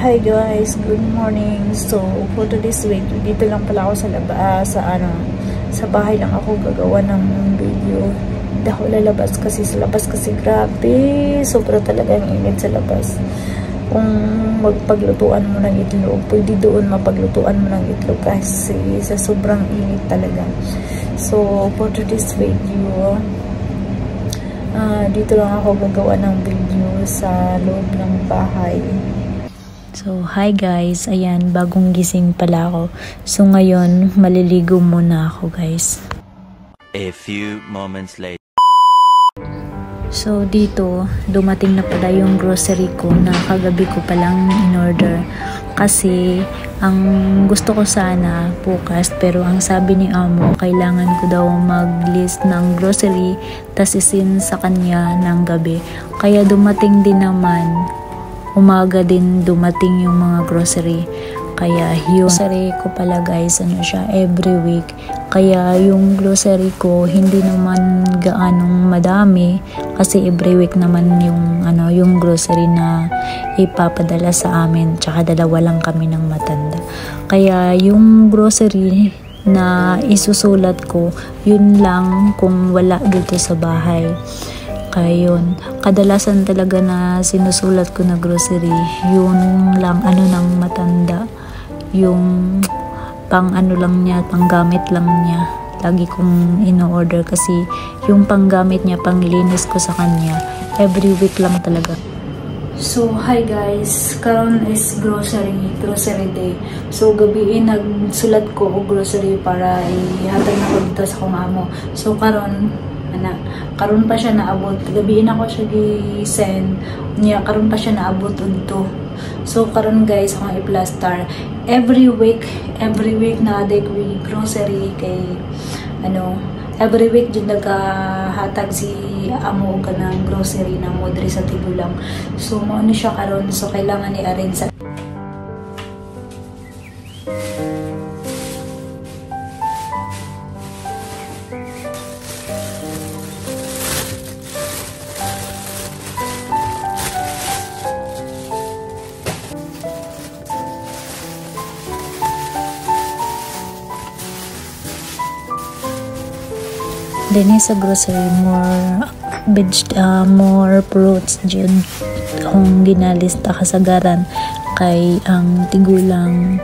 Hi guys, good morning. So, for today's week, dito lang pala ako sa labas, sa bahay lang ako gagawa ng video. Hindi ako lalabas kasi sa labas kasi grabe, sobra talaga ang init sa labas. Kung magpaglutuan mo ng itlog, pwede doon mapaglutuan mo ng itlog kasi sa sobrang init talaga. So, for today's video, dito lang ako gagawa ng video sa loob ng bahay. So, hi guys. Ayan, bagong gising pala ako. So, ngayon, maliligo muna ako guys. A few moments later. So, dito, dumating na pala yung grocery ko na kagabi ko palang in-order. Kasi, ang gusto ko sana bukas, pero ang sabi ni Amo, kailangan ko daw mag-list ng grocery, tas isin sa kanya ng gabi. Kaya dumating din naman, umaga din dumating yung mga grocery. Kaya yung grocery ko pala guys, siya every week. Kaya yung grocery ko hindi naman gaanong madami kasi every week naman yung grocery na ipapadala sa amin. Tsaka dalawa lang kami ng matanda. Kaya yung grocery na isusulat ko, yun lang kung wala dito sa bahay. Kaya yun, kadalasan talaga na sinusulat ko na grocery, yun lang ng matanda, yung lang niya, panggamit lang niya. Lagi kong ino-order kasi yung panggamit niya, panglinis ko sa kanya, every week lang talaga. So, hi guys, karon is grocery day. So, gabi nagsulat ko og grocery para ihatag na ko dito sa kong amo. So, karon pa siya naabot. Gabiin ako siya gi-send niya, karon pa siya naabot dito. So karon guys, akong i-plaster every week na day ko grocery kay every week jud nagahatag si amo og kanang grocery na modre sa Tigulang. So mao ni siya karon, so kailangan i-arrange sa din sa grocery, more fruits dyan akong ginalista kasagaran kay ang Tigulang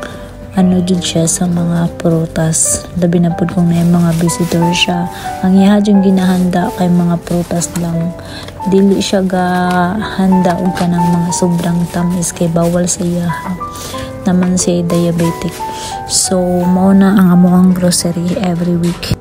dyan siya sa mga prutas. Labi na po kung na yung mga visitor siya, ang iha dyan ginahanda kay mga prutas lang, dili siya gahanda og kanang mga sobrang tamis kay bawal sa iya naman siya diabetic. So mao na ang amuang grocery every week.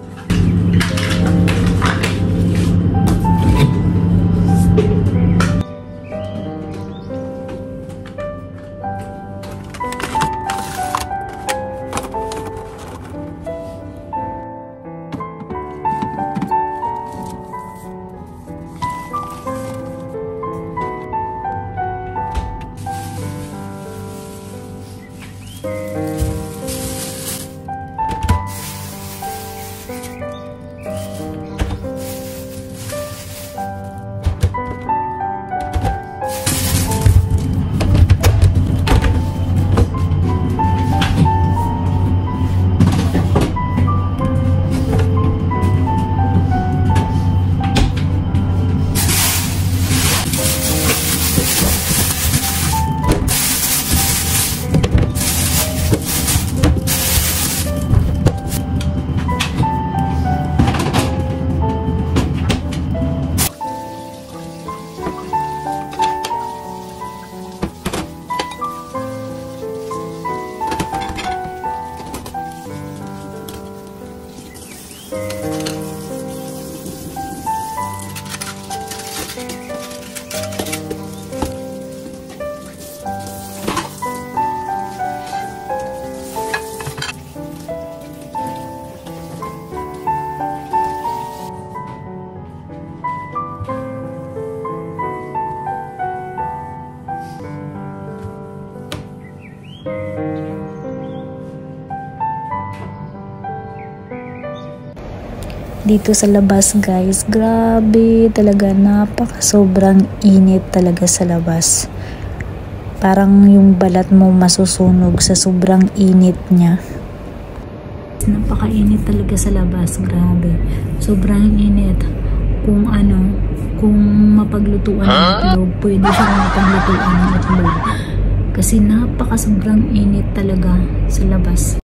dito sa labas guys. Grabe talaga, sobrang init talaga sa labas. Parang yung balat mo masusunog sa sobrang init niya. Napakainit talaga sa labas, grabe. Sobrang init. Kung mapaglutuan ng itlog, pwede siyang mapaglutuan ng itlog. Kasi sobrang init talaga sa labas.